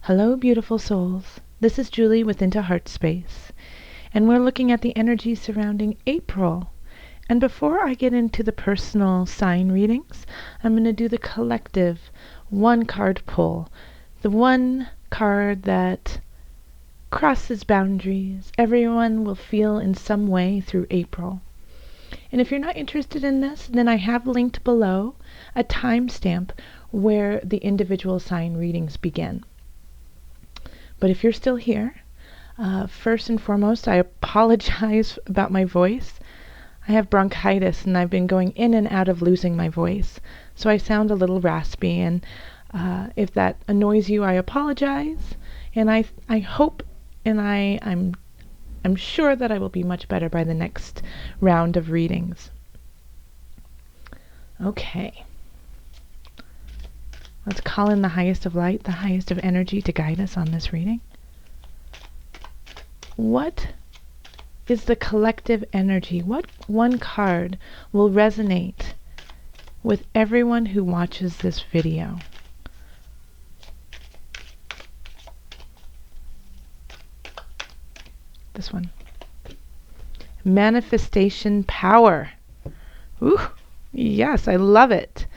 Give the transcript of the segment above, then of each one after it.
Hello, beautiful souls. This is Julie with Heartspace, and we're looking at the energy surrounding April. And before I get into the personal sign readings, I'm going to do the collective one card pull. The one card that crosses boundaries. Everyone will feel in some way through April. And if you're not interested in this, then I have linked below a timestamp where the individual sign readings begin. But if you're still here, first and foremost, I apologize about my voice. I have bronchitis and I've been going in and out of losing my voice, so I sound a little raspy, and if that annoys you, I apologize, and I hope and I'm sure that I will be much better by the next round of readings. Okay. Let's call in the highest of light, the highest of energy to guide us on this reading. What is the collective energy? What one card will resonate with everyone who watches this video? This one. Manifestation power. Ooh, yes, I love it.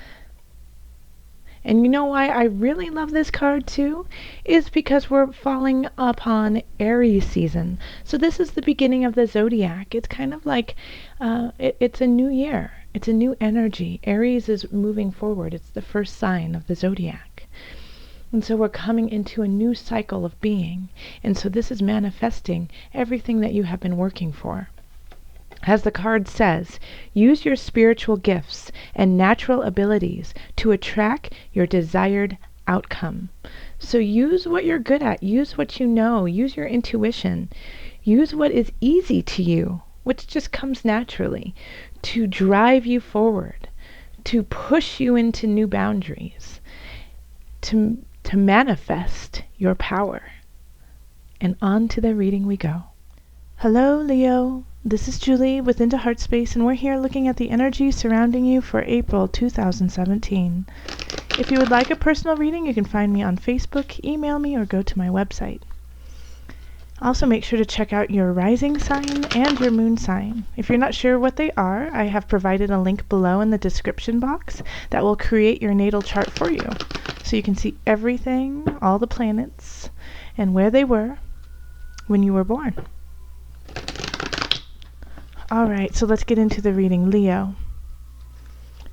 And you know why I really love this card too? Is because we're falling upon Aries season. So this is the beginning of the zodiac. It's kind of like, it's a new year. It's a new energy. Aries is moving forward. It's the first sign of the zodiac. And so we're coming into a new cycle of being. And so this is manifesting everything that you have been working for. As the card says, use your spiritual gifts and natural abilities to attract your desired outcome. So use what you're good at. Use what you know. Use your intuition. Use what is easy to you, which just comes naturally, to drive you forward, to push you into new boundaries, to manifest your power. And on to the reading we go. Hello, Leo. This is Julie with Heartspace, and we're here looking at the energy surrounding you for April 2017. If you would like a personal reading, you can find me on Facebook, email me, or go to my website. Also, make sure to check out your rising sign and your moon sign. If you're not sure what they are, I have provided a link below in the description box that will create your natal chart for you, so you can see everything, all the planets, and where they were when you were born. Alright, so let's get into the reading. Leo.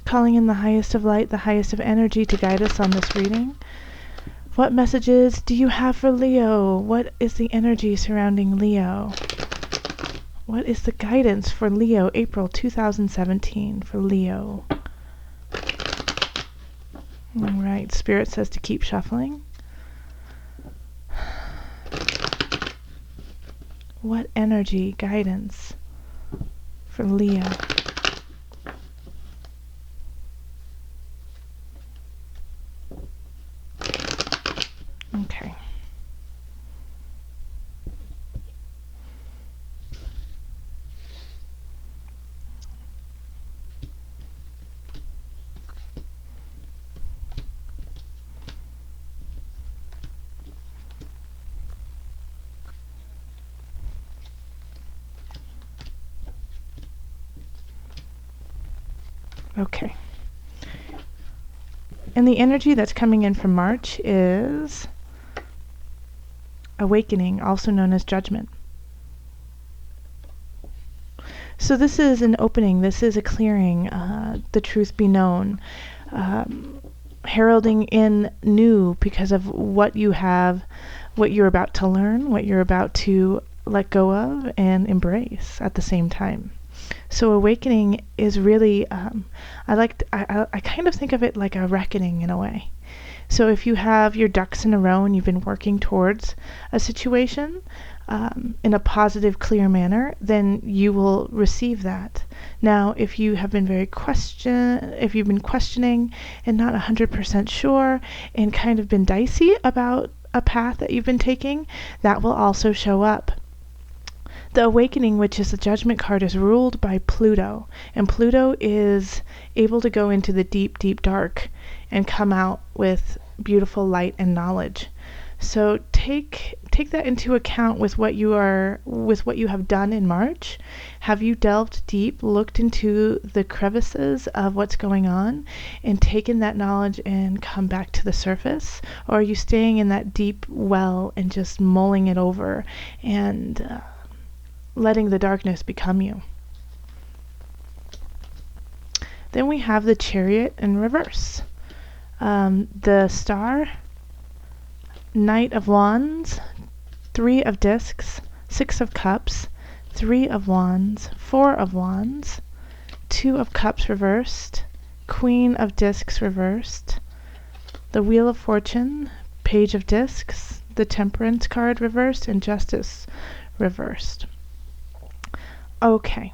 Calling in the highest of light, the highest of energy to guide us on this reading. What messages do you have for Leo? What is the energy surrounding Leo? What is the guidance for Leo, April 2017 for Leo? Alright, Spirit says to keep shuffling. What energy, guidance for Leo? Okay. Okay. And the energy that's coming in from March is awakening, also known as judgment. So this is an opening, this is a clearing, the truth be known, heralding in new because of what you have, what you're about to learn, what you're about to let go of and embrace at the same time. So awakening is really, I kind of think of it like a reckoning in a way. So if you have your ducks in a row and you've been working towards a situation in a positive, clear manner, then you will receive that. Now, if you have been if you've been questioning and not 100% sure and kind of been dicey about a path that you've been taking, that will also show up. The awakening, which is the judgment card, is ruled by Pluto, and Pluto is able to go into the deep, deep dark and come out with beautiful light and knowledge. So take that into account with what you have done in March. Have you delved deep, looked into the crevices of what's going on, and taken that knowledge and come back to the surface? Or are you staying in that deep well and just mulling it over and letting the darkness become you? Then we have the Chariot in reverse. The Star, Knight of Wands, 3 of Discs, 6 of Cups, 3 of Wands, 4 of Wands, 2 of Cups reversed, Queen of Discs reversed, the Wheel of Fortune, Page of Discs, the Temperance card reversed, and Justice reversed. Okay.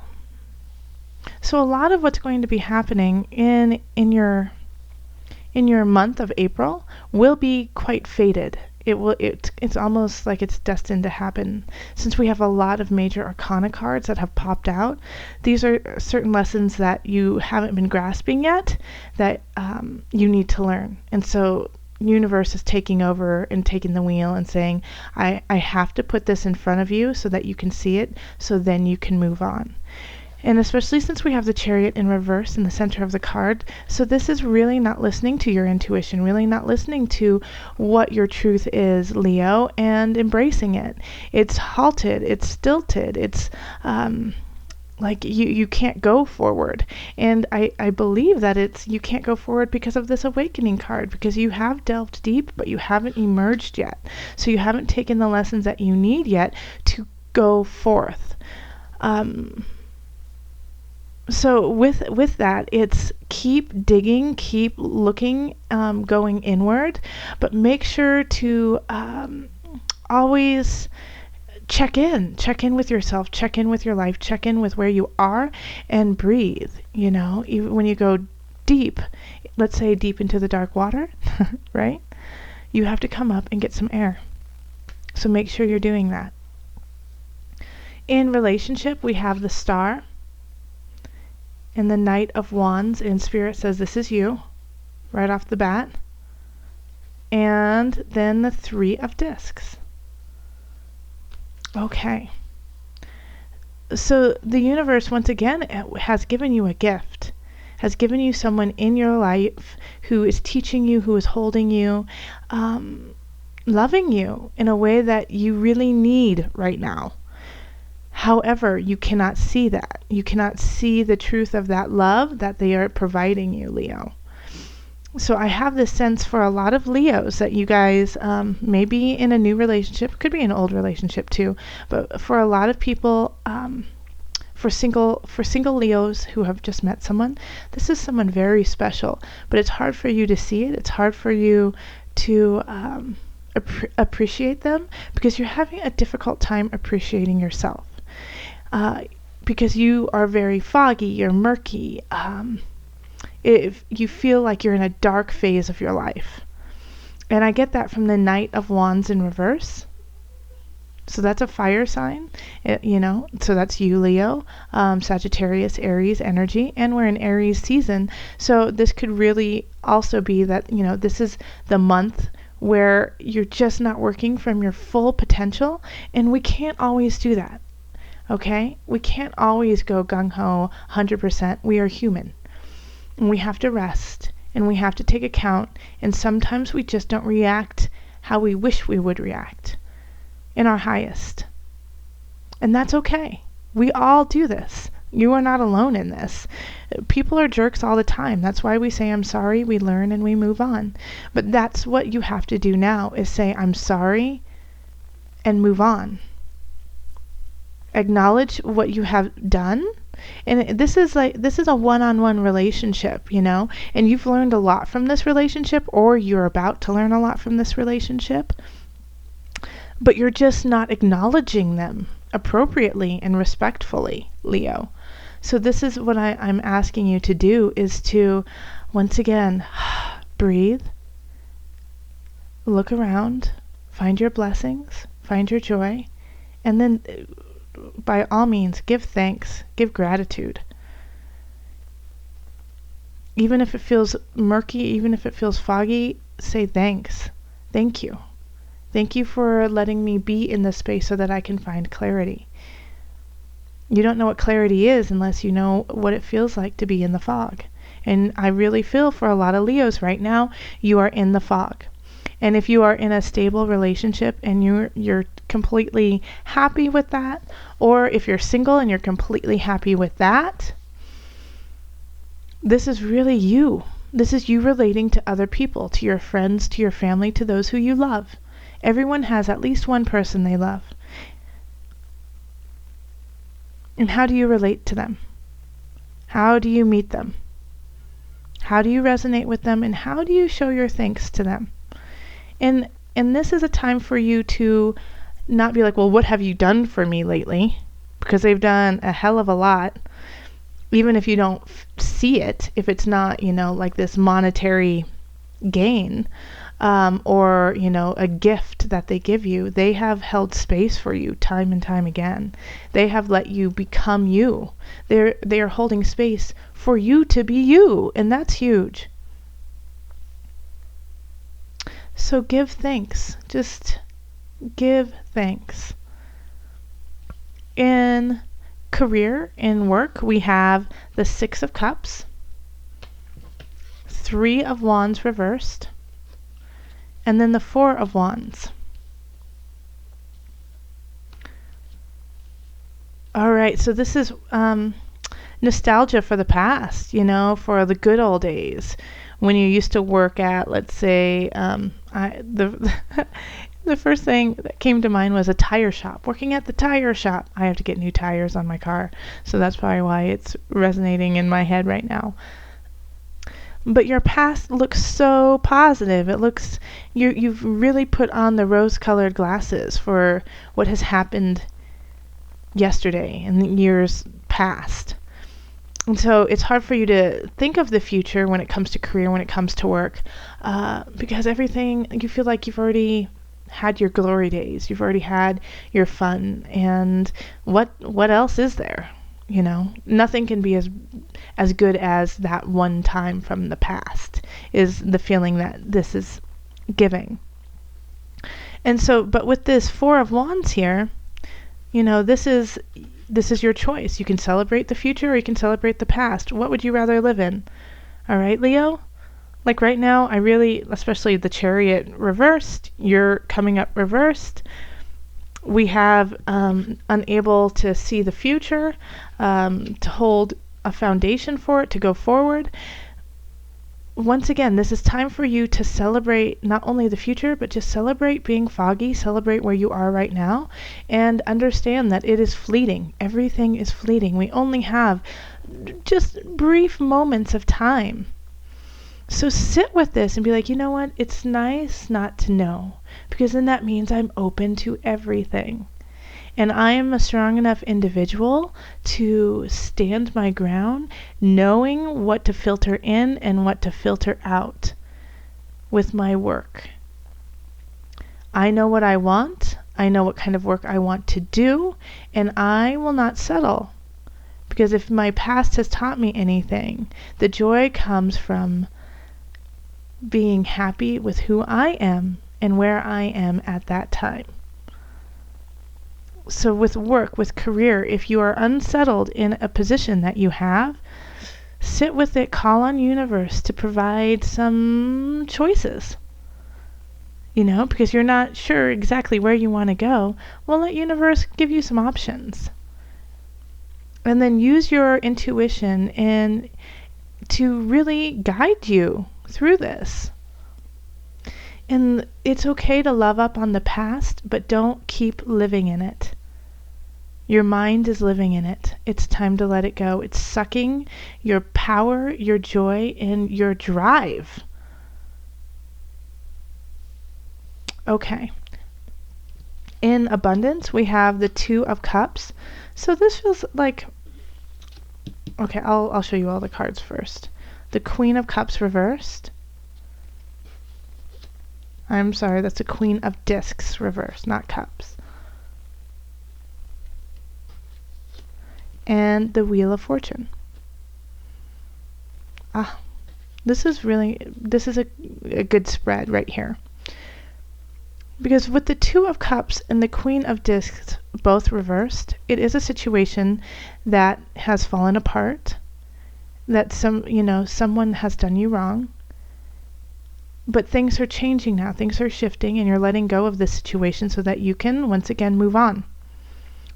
So a lot of what's going to be happening in your month of April will be quite fated. It's almost like it's destined to happen. Since we have a lot of major arcana cards that have popped out, these are certain lessons that you haven't been grasping yet that you need to learn. And so universe is taking over and taking the wheel and saying, I have to put this in front of you so that you can see it, so then you can move on. And especially since we have the Chariot in reverse in the center of the card, so this is really not listening to your intuition, really not listening to what your truth is, Leo, and embracing it. It's halted, it's stilted, it's like you can't go forward. And I believe that you can't go forward because of this awakening card, because you have delved deep, but you haven't emerged yet. So you haven't taken the lessons that you need yet to go forth. So with that, it's keep digging, keep looking, going inward, but make sure to always check in with yourself, check in with your life, check in with where you are, and breathe. Even when you go deep, let's say deep into the dark water, right? You have to come up and get some air. So make sure you're doing that. In relationship, we have the Star and the Knight of Wands, and Spirit says this is you right off the bat. And then the 3 of Discs. Okay. So the universe, once again, has given you a gift, has given you someone in your life who is teaching you, who is holding you, loving you in a way that you really need right now. However, you cannot see that. You cannot see the truth of that love that they are providing you, Leo. So I have this sense for a lot of Leos that you guys may be in a new relationship, could be an old relationship too, but for a lot of people, for single Leos who have just met someone, this is someone very special. But it's hard for you to see it. It's hard for you to appreciate them because you're having a difficult time appreciating yourself. Because you are very foggy, you're murky, if you feel like you're in a dark phase of your life. And I get that from the Knight of Wands in reverse. So that's a fire sign, so that's you, Leo, Sagittarius, Aries energy, and we're in Aries season. So this could really also be that, this is the month where you're just not working from your full potential, and we can't always do that. Okay? We can't always go gung-ho 100%. We are human. And we have to rest. And we have to take account. And sometimes we just don't react how we wish we would react in our highest. And that's okay. We all do this. You are not alone in this. People are jerks all the time. That's why we say, I'm sorry, we learn, and we move on. But that's what you have to do now, is say, I'm sorry, and move on. Acknowledge what you have done. And this is a one-on-one relationship, and you've learned a lot from this relationship, or you're about to learn a lot from this relationship, but you're just not acknowledging them appropriately and respectfully, Leo. So this is what I'm asking you to do, is to, once again, breathe, look around, find your blessings, find your joy, and then by all means, give thanks, give gratitude. Even if it feels murky, even if it feels foggy, say thanks. Thank you. Thank you for letting me be in this space so that I can find clarity. You don't know what clarity is unless you know what it feels like to be in the fog. And I really feel for a lot of Leos right now, you are in the fog. And if you are in a stable relationship and you're completely happy with that, or if you're single and you're completely happy with that, this is really you. This is you relating to other people, to your friends, to your family, to those who you love. Everyone has at least one person they love. And how do you relate to them? How do you meet them? How do you resonate with them? And how do you show your thanks to them? And this is a time for you to not be like, well, what have you done for me lately? Because they've done a hell of a lot. Even if you don't see it, if it's not, like this monetary gain, or, a gift that they give you, they have held space for you time and time again. They have let you become you. They are holding space for you to be you, and that's huge. So give thanks. Just give thanks. In career, in work, we have the 6 of Cups, 3 of Wands reversed, and then the 4 of Wands. All right, so this is nostalgia for the past, for the good old days when you used to work at, let's say, the first thing that came to mind was a tire shop. Working at the tire shop. I have to get new tires on my car, so that's probably why it's resonating in my head right now. But your past looks so positive. It looks, you've really put on the rose-colored glasses for what has happened yesterday and the years past. And so it's hard for you to think of the future when it comes to career, when it comes to work, because everything, you feel like you've already had your glory days. You've already had your fun. And what else is there? Nothing can be as good as that one time from the past, is the feeling that this is giving. And so, but with this 4 of Wands here, this is your choice. You can celebrate the future or you can celebrate the past. What would you rather live in? All right, Leo? Like right now, I really, especially the Chariot reversed, you're coming up reversed. We have unable to see the future, to hold a foundation for it, to go forward. Once again, this is time for you to celebrate not only the future, but just celebrate being foggy, celebrate where you are right now, and understand that it is fleeting. Everything is fleeting. We only have just brief moments of time. So sit with this and be like, you know what? It's nice not to know, because then that means I'm open to everything. And I am a strong enough individual to stand my ground, knowing what to filter in and what to filter out with my work. I know what I want. I know what kind of work I want to do, and I will not settle. Because if my past has taught me anything, the joy comes from being happy with who I am and where I am at that time. So with work, with career, if you are unsettled in a position that you have, sit with it, call on universe to provide some choices. Because you're not sure exactly where you want to go, well, let universe give you some options. And then use your intuition and to really guide you through this. And it's okay to love up on the past, but don't keep living in it. Your mind is living in it. It's time to let it go. It's sucking your power, your joy, and your drive. Okay. In abundance, we have the 2 of Cups. So this feels like, okay, I'll show you all the cards first. The Queen of Cups reversed. I'm sorry, that's a Queen of Discs reversed, not Cups. And the Wheel of Fortune. This is a good spread right here. Because with the Two of Cups and the Queen of Discs both reversed, it is a situation that has fallen apart, that someone has done you wrong. But things are changing now, things are shifting, and you're letting go of this situation so that you can once again move on.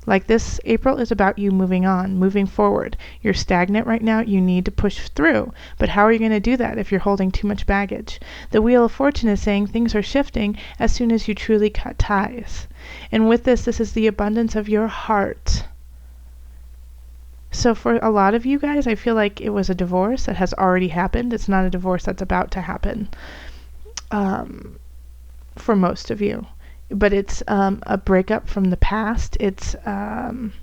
Like this April is about you moving on, moving forward. You're stagnant right now, you need to push through. But how are you going to do that if you're holding too much baggage? The Wheel of Fortune is saying things are shifting as soon as you truly cut ties. And with this is the abundance of your heart. So for a lot of you guys, I feel like it was a divorce that has already happened. It's not a divorce that's about to happen. For most of you. But it's a breakup from the past. It's, it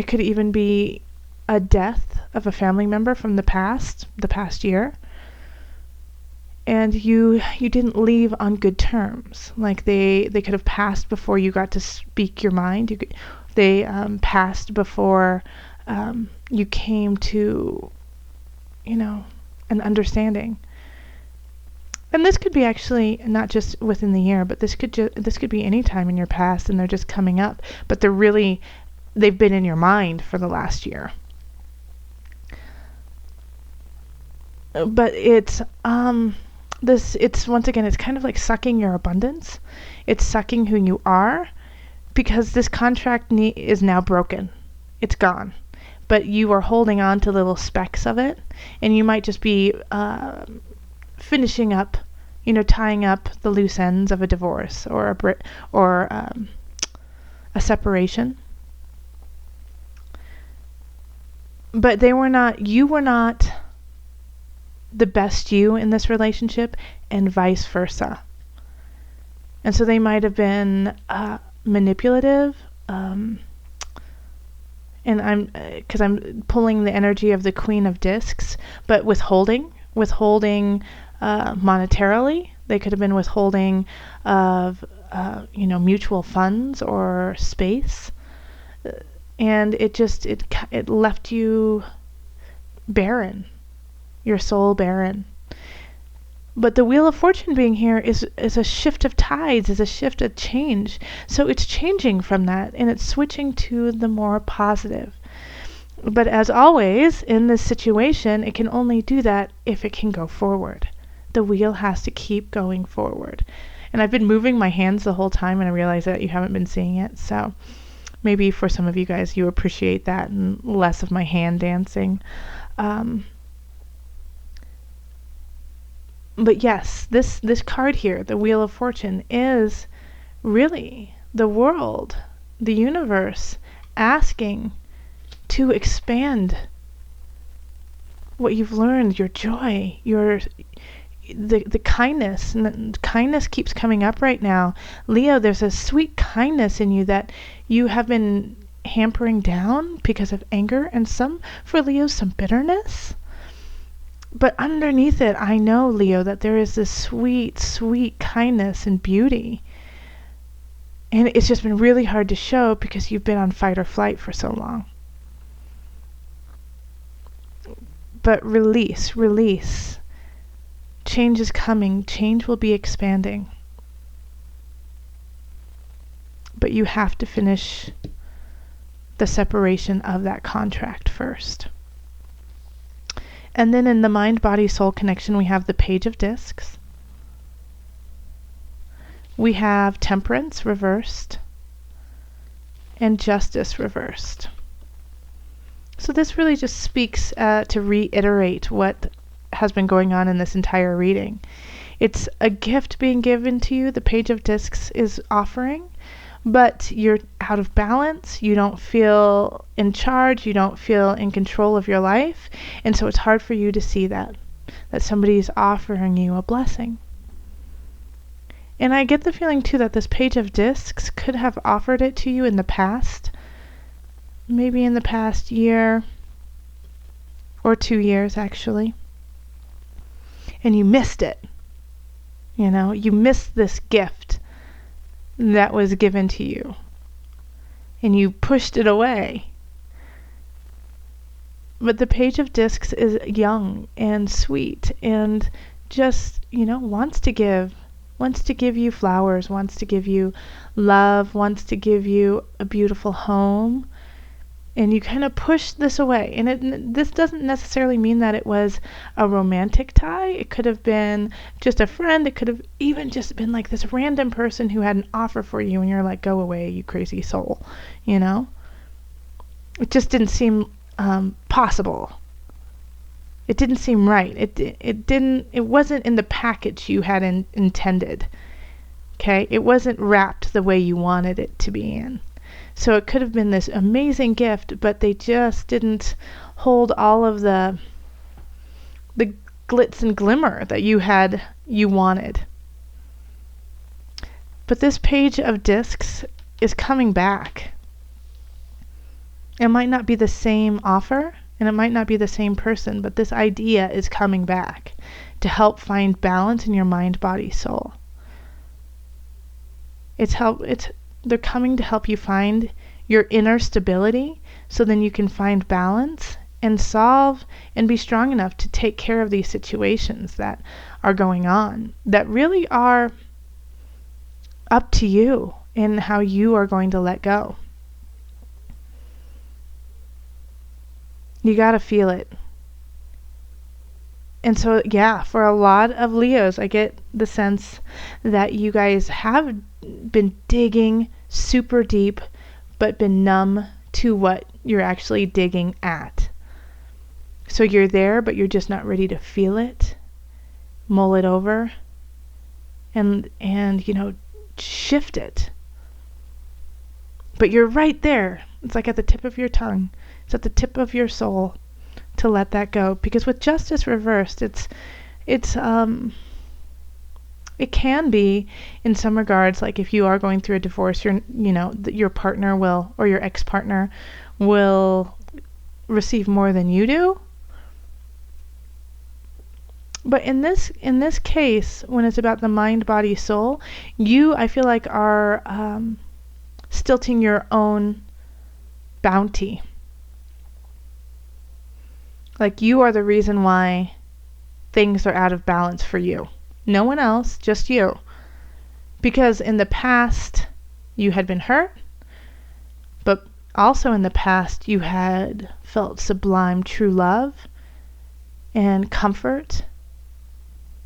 could even be a death of a family member from the past year. And you didn't leave on good terms. Like they could have passed before you got to speak your mind. They passed before you came to, an understanding. And this could be actually not just within the year, but this could be any time in your past, and they're just coming up. But they've been in your mind for the last year. But it's once again, it's kind of like sucking your abundance. It's sucking who you are, because this contract is now broken. It's gone. But you are holding on to little specks of it, and you might just be finishing up, tying up the loose ends of a divorce or a separation. But you were not the best you in this relationship, and vice versa. And so they might have been manipulative, and because I'm pulling the energy of the Queen of Discs, but withholding monetarily. They could have been withholding of mutual funds or space, and it left you barren, your soul barren. But the Wheel of Fortune being here is a shift of tides, is a shift of change. So it's changing from that, and it's switching to the more positive. But as always, in this situation, it can only do that if it can go forward. The wheel has to keep going forward. And I've been moving my hands the whole time, and I realize that you haven't been seeing it. So maybe for some of you guys, you appreciate that and less of my hand dancing. But yes, this card here, the Wheel of Fortune, is really the world, the universe, asking to expand what you've learned, your joy, the kindness. And kindness keeps coming up right now. Leo, there's a sweet kindness in you that you have been hampering down because of anger, and for Leo, some bitterness. But underneath it, I know, Leo, that there is this sweet, sweet kindness and beauty. And it's just been really hard to show because you've been on fight or flight for so long. But release. Change is coming. Change will be expanding. But you have to finish the separation of that contract first. And then in the mind-body-soul connection, we have the Page of Discs. We have Temperance reversed and Justice reversed. So this really just speaks to reiterate what has been going on in this entire reading. It's a gift being given to you, the Page of Discs is offering, but you're out of balance, you don't feel in charge, you don't feel in control of your life, and so it's hard for you to see that somebody's offering you a blessing. And I get the feeling too that this Page of Discs could have offered it to you in the past, maybe in the past year or 2 years actually, and you missed it. You missed this gift that was given to you, and you pushed it away. But the Page of Discs is young and sweet and just, wants to give you flowers, wants to give you love, wants to give you a beautiful home. And you kind of push this away. And this doesn't necessarily mean that it was a romantic tie. It could have been just a friend. It could have even just been like this random person who had an offer for you and you're like, go away, you crazy soul. It just didn't seem possible. It didn't seem right. It wasn't in the package you had intended. Okay? It wasn't wrapped the way you wanted it to be in. So it could have been this amazing gift, but they just didn't hold all of the glitz and glimmer that you wanted. But this page of discs is coming back. It might not be the same offer, and it might not be the same person, but this idea is coming back to help find balance in your mind, body, soul. They're coming to help you find your inner stability so then you can find balance and solve and be strong enough to take care of these situations that are going on that really are up to you and how you are going to let go. You got to feel it. And so, for a lot of Leos, I get the sense that you guys have been digging super deep, but been numb to what you're actually digging at. So you're there, but you're just not ready to feel it, mull it over, and shift it. But you're right there. It's like at the tip of your tongue. It's at the tip of your soul to let that go. Because with justice reversed, it can be, in some regards, like if you are going through a divorce, your partner will, or your ex-partner will receive more than you do. But in this case, when it's about the mind, body, soul, you, I feel like, are stilting your own bounty. Like you are the reason why things are out of balance for you. No one else, just you. Because in the past, you had been hurt, but also in the past, you had felt sublime true love and comfort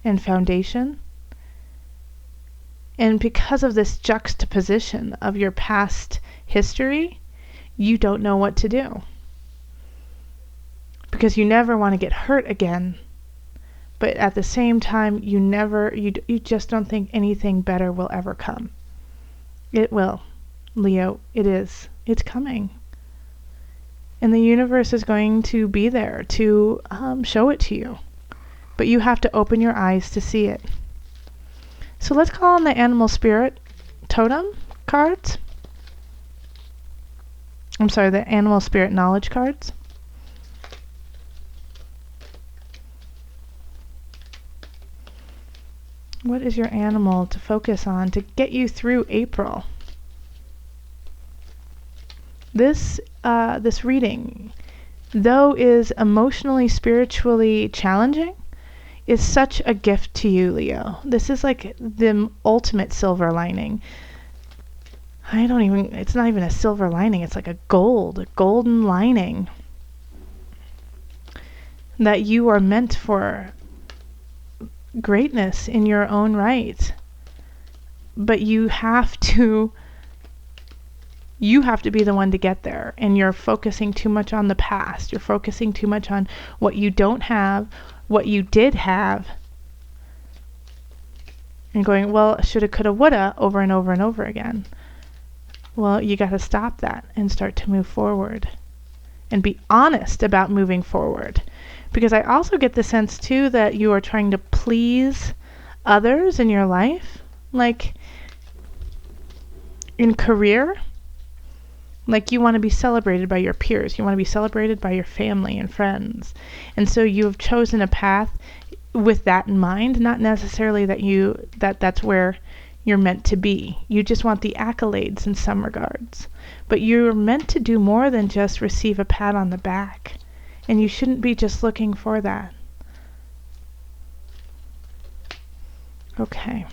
and foundation. And because of this juxtaposition of your past history, you don't know what to do. Because you never want to get hurt again. But at the same time, you just don't think anything better will ever come. It will, Leo. It is. It's coming. And the universe is going to be there to show it to you. But you have to open your eyes to see it. So let's call on the animal spirit totem cards. I'm sorry, the animal spirit knowledge cards. What is your animal to focus on to get you through April? This reading, though is emotionally, spiritually challenging, is such a gift to you, Leo. This is like the ultimate silver lining. It's not even a silver lining, it's like a golden lining that you are meant for greatness in your own right. But you have to be the one to get there, and you're focusing too much on the past. You're focusing too much on what you don't have, what you did have, and going, well, shoulda, coulda, woulda, over and over and over again. Well, you got to stop that and start to move forward and be honest about moving forward. Because I also get the sense too that you are trying to please others in your life, like in career. Like you want to be celebrated by your peers. You want to be celebrated by your family and friends. And so you have chosen a path with that in mind, not necessarily that that's where you're meant to be. You just want the accolades in some regards. But you're meant to do more than just receive a pat on the back. And you shouldn't be just looking for that. Okay.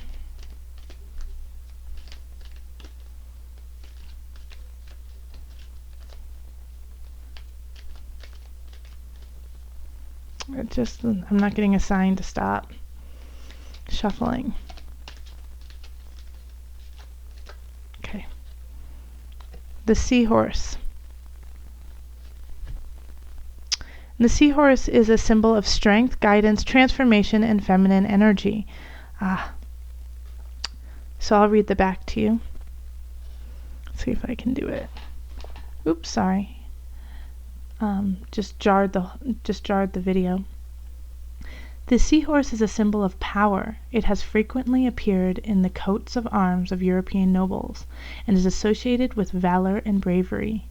I'm not getting a sign to stop shuffling. Okay. The seahorse. The seahorse is a symbol of strength, guidance, transformation, and feminine energy. So I'll read the back to you. Let's see if I can do it. Oops, sorry. Just jarred the video. The seahorse is a symbol of power. It has frequently appeared in the coats of arms of European nobles and is associated with valor and bravery.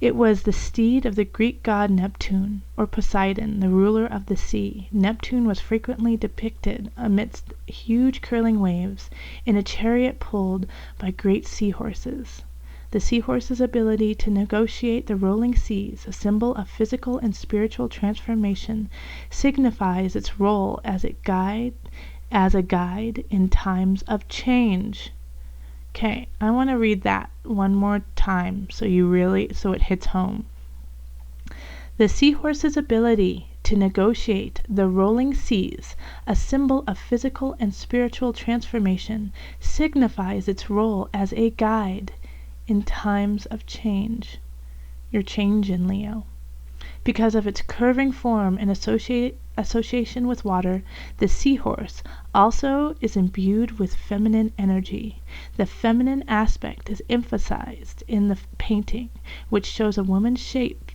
It was the steed of the Greek god Neptune, or Poseidon, the ruler of the sea. Neptune was frequently depicted amidst huge curling waves in a chariot pulled by great seahorses. The seahorse's ability to negotiate the rolling seas, a symbol of physical and spiritual transformation, signifies its role as a guide in times of change. Okay, I want to read that one more time so it hits home. The seahorse's ability to negotiate the rolling seas, a symbol of physical and spiritual transformation, signifies its role as a guide in times of change. You're changing, Leo. Because of its curving form and association with water, the seahorse also is imbued with feminine energy. The feminine aspect is emphasized in the painting, which shows a woman's shapely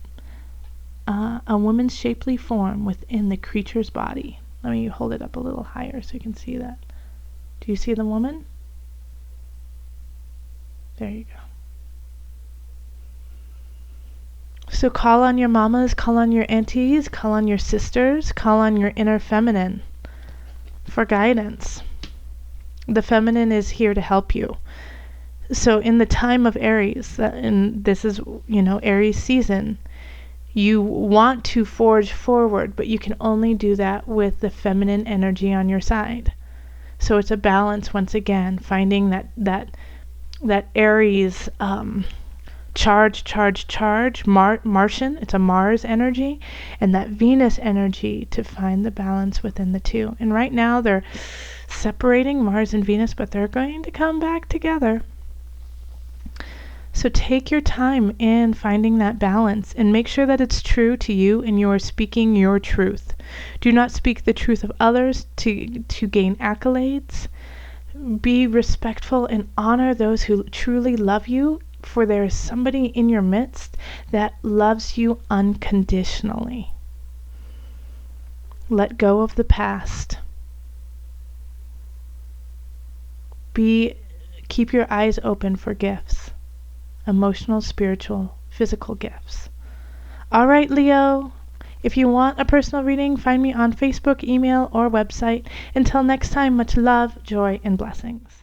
form within the creature's body. Let me hold it up a little higher so you can see that. Do you see the woman? There you go. So call on your mamas, call on your aunties, call on your sisters, call on your inner feminine for guidance. The feminine is here to help you. So in the time of Aries, and this is, Aries season, you want to forge forward, but you can only do that with the feminine energy on your side. So it's a balance once again, finding that Aries charge, Martian, it's a Mars energy, and that Venus energy to find the balance within the two. And right now they're separating, Mars and Venus, but they're going to come back together. So take your time in finding that balance and make sure that it's true to you and you are speaking your truth. Do not speak the truth of others to gain accolades. Be respectful and honor those who truly love you, for there is somebody in your midst that loves you unconditionally. Let go of the past. Keep your eyes open for gifts. Emotional, spiritual, physical gifts. All right, Leo. If you want a personal reading, find me on Facebook, email, or website. Until next time, much love, joy, and blessings.